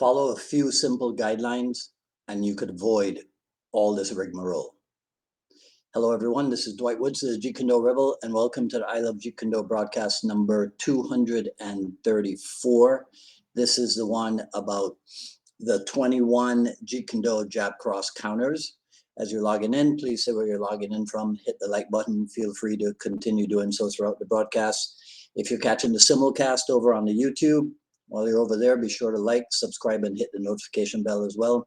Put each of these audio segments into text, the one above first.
Follow a few simple guidelines and you could avoid all this rigmarole. Hello everyone, this is Dwight Woods, the Jeet Kune Do Rebel, and welcome to the I Love Jeet Kune Do broadcast number 234. This is the one about the 21 Jeet Kune Do jab cross counters. As you're logging in, please say where you're logging in from, hit the like button, feel free to continue doing so throughout the broadcast. If you're catching the simulcast over on the YouTube, while you're over there, be sure to like, subscribe, and hit the notification bell as well.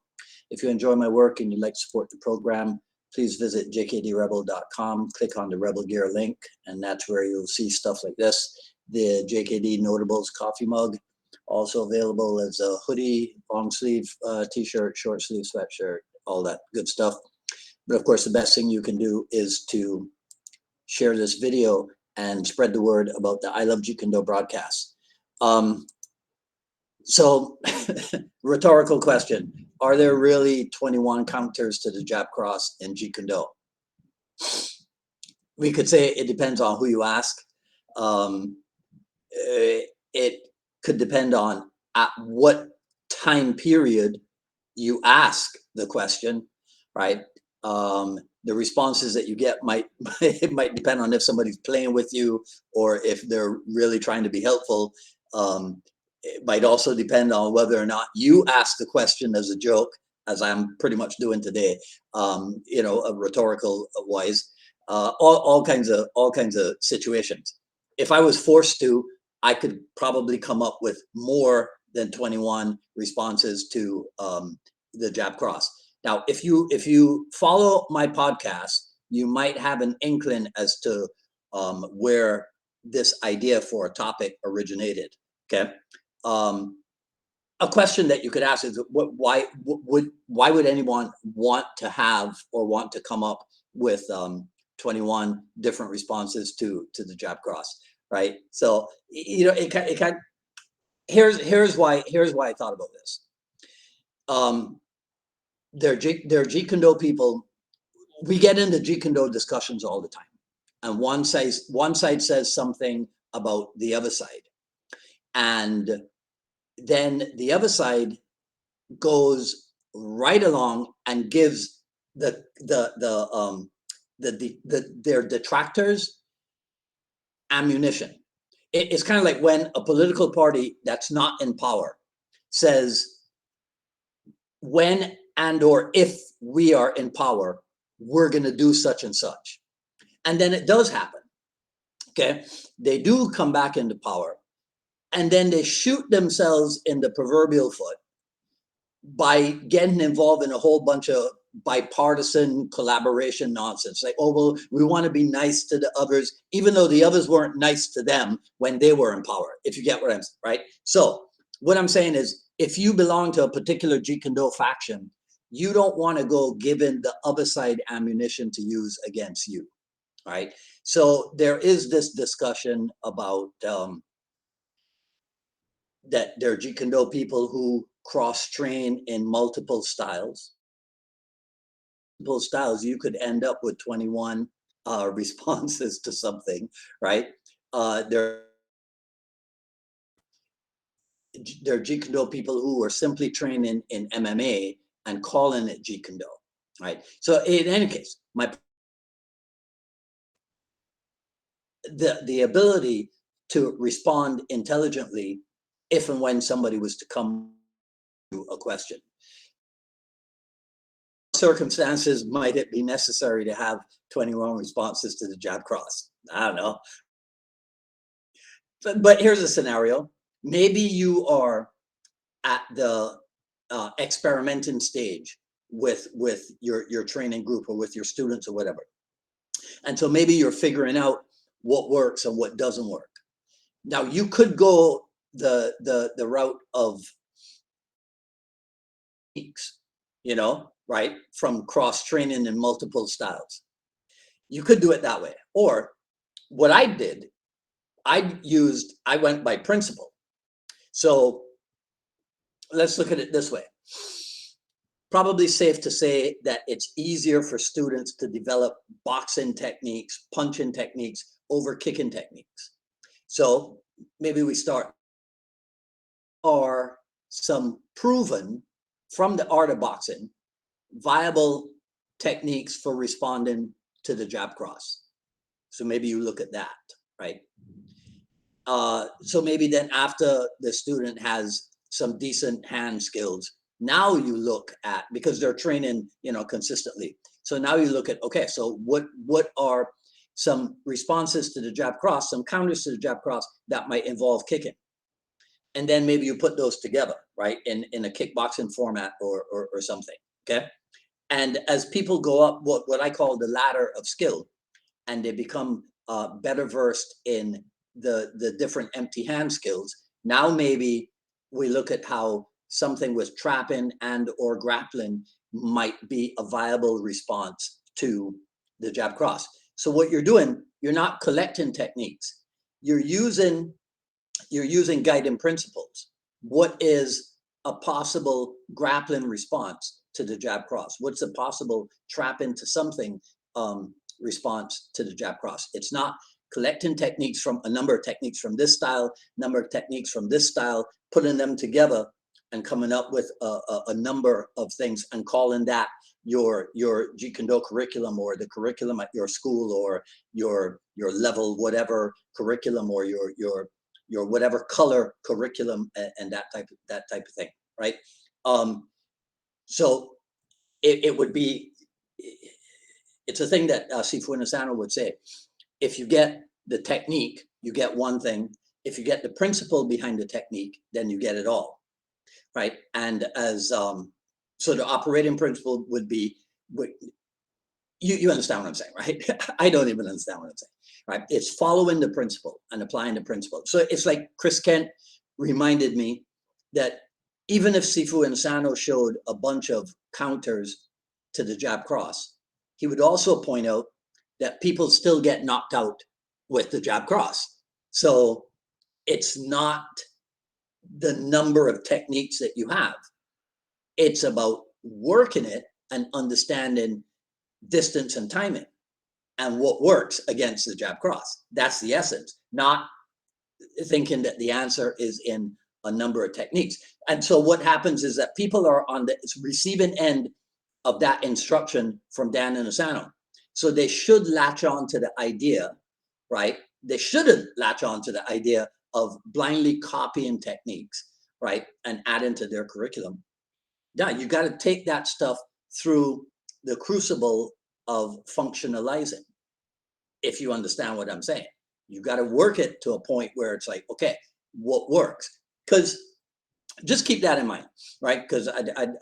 If you enjoy my work and you'd like to support the program, please visit jkdrebel.com, click on the Rebel Gear link, and that's where you'll see stuff like this. The JKD Notables coffee mug, also available as a hoodie, long sleeve t-shirt, short sleeve sweatshirt, all that good stuff. But of course, the best thing you can do is to share this video and spread the word about the I Love Jeet Kune Do broadcast. So, rhetorical question. Are there really 21 counters to the jab cross in Jeet Kune Do? We could say it depends on who you ask. It could depend on at what time period you ask the question, right? The responses that you get might depend on if somebody's playing with you or if they're really trying to be helpful. It might also depend on whether or not you ask the question as a joke, as I'm pretty much doing today, rhetorical wise, all kinds of situations. If I was forced to, I could probably come up with more than 21 responses to the jab cross. Now, if you follow my podcast, you might have an inkling as to where this idea for a topic originated. Okay. A question that you could ask is why would anyone want to have or want to come up with 21 different responses to the jab cross, right? So here's why I thought about this. They're Jeet Kune Do people. We get into Jeet Kune Do discussions all the time, and one side says something about the other side, and then the other side goes right along and gives their detractors ammunition. It's kind of like when a political party that's not in power says, when and or if we are in power, we're going to do such and such. And then it does happen. Okay. They do come back into power. And then they shoot themselves in the proverbial foot by getting involved in a whole bunch of bipartisan collaboration nonsense. Like, oh, well, we want to be nice to the others, even though the others weren't nice to them when they were in power, if you get what I'm saying, right? So what I'm saying is, if you belong to a particular Jeet Kune Do faction, you don't want to go giving the other side ammunition to use against you, right? So there is this discussion about that there are Jeet Kune Do people who cross-train in multiple styles. You could end up with 21 responses to something, right? There are Jeet Kune Do people who are simply training in MMA and calling it Jeet Kune Do, right? So in any case, the ability to respond intelligently if and when somebody was to come to a question. Circumstances might it be necessary to have 21 responses to the jab cross? I don't know. But here's a scenario. Maybe you are at the experimenting stage with your training group or with your students or whatever. And so maybe you're figuring out what works and what doesn't work. Now you could go the route of techniques, right? From cross training in multiple styles. You could do it that way. Or what I did, I went by principle. So let's look at it this way. Probably safe to say that it's easier for students to develop boxing techniques, punching techniques over kicking techniques. So maybe we start our some proven from the art of boxing, viable techniques for responding to the jab cross. So maybe you look at that, right? So maybe then after the student has some decent hand skills, now you look at, because they're training, consistently. So now you look at, okay, so what are some responses to the jab cross, some counters to the jab cross that might involve kicking? And then maybe you put those together, right, in a kickboxing format or something, okay? And as people go up what I call the ladder of skill, and they become better versed in the different empty hand skills, now maybe we look at how something with trapping and or grappling might be a viable response to the jab cross. So what you're doing, you're not collecting techniques. You're using guiding principles. What is a possible grappling response to the jab cross? What's a possible trap into something response to the jab cross? It's not collecting techniques from a number of techniques from this style, number of techniques from this style, putting them together and coming up with a number of things and calling that your Jeet Kune Do curriculum, or the curriculum at your school, or your level whatever curriculum, or your whatever color curriculum, and that type of thing, right? So it would be, it's a thing that Sifu Nasano would say: if you get the technique, you get one thing. If you get the principle behind the technique, then you get it all, right? And as so the operating principle would be, you understand what I'm saying, right? I don't even understand what I'm saying, right? It's following the principle and applying the principle. So it's like Chris Kent reminded me that even if Sifu Insano showed a bunch of counters to the jab cross, he would also point out that people still get knocked out with the jab cross. So it's not the number of techniques that you have. It's about working it and understanding distance and timing and what works against the jab cross. That's the essence, not thinking that the answer is in a number of techniques. And so what happens is that people are on the receiving end of that instruction from Dan and Asano. So they should latch on to the idea, right? They shouldn't latch on to the idea of blindly copying techniques, right? And adding to their curriculum. Yeah, you got to take that stuff through the crucible of functionalizing, if you understand what I'm saying. You got to work it to a point where it's like, okay, what works? Because just keep that in mind, right? Because I didn't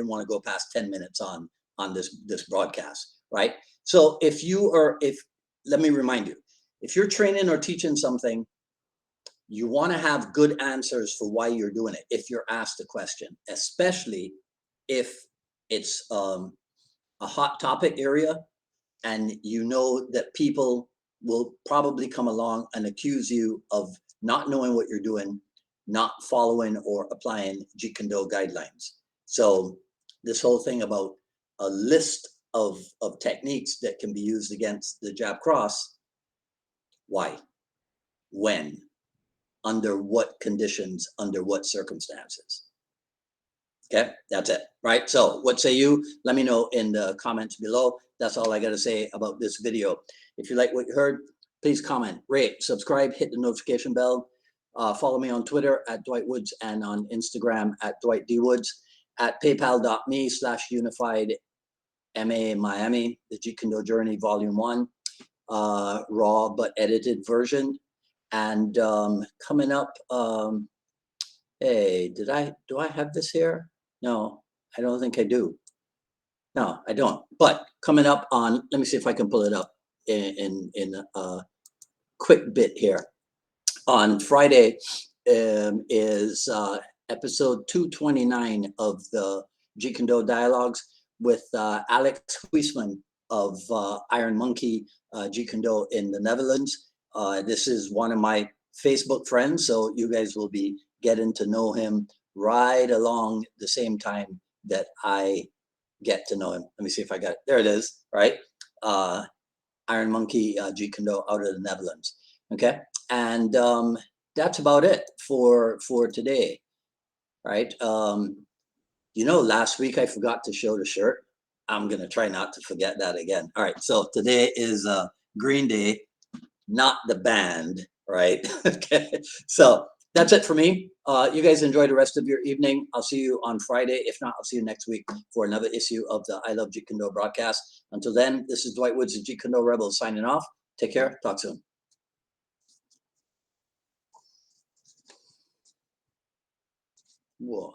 want to go past 10 minutes on this broadcast, right? So let me remind you, if you're training or teaching something, you want to have good answers for why you're doing it if you're asked a question, especially if it's a hot topic area and you know that people will probably come along and accuse you of not knowing what you're doing, not following or applying Jeet Kune Do guidelines. So this whole thing about a list of techniques that can be used against the jab cross, why, when, under what conditions, under what circumstances? Okay, that's it, right? So what say you? Let me know in the comments below. That's all I got to say about this video. If you like what you heard, please comment, rate, subscribe, hit the notification bell. Follow me on Twitter at Dwight Woods and on Instagram at Dwight D Woods, at paypal.me/unified MA Miami, the Jeet Kune Do Journey Volume 1, raw but edited version. And coming up, hey, do I have this here? No, I don't think I do. No, I don't. But coming up on, let me see if I can pull it up in a quick bit here. On Friday is episode 229 of the Jeet Kune Do Dialogues with Alex Huisman of Iron Monkey Jeet Kune Do in the Netherlands. This is one of my Facebook friends, so you guys will be getting to know him right along the same time that I get to know him. Let me see if I got it. There it is, right? Iron Monkey Jeet Kune Do out of the Netherlands. Okay, and that's about it for today. right? Last week I forgot to show the shirt. I'm gonna try not to forget that again. All right, so today is Green Day, not the band, right? Okay, so that's it for me. You guys enjoy the rest of your evening. I'll see you on Friday. If not, I'll see you next week for another issue of the I Love Jeet Kune Do broadcast. Until then, this is Dwight Woods, the Jeet Kune Do Rebel, signing off. Take care. Talk soon. Whoa.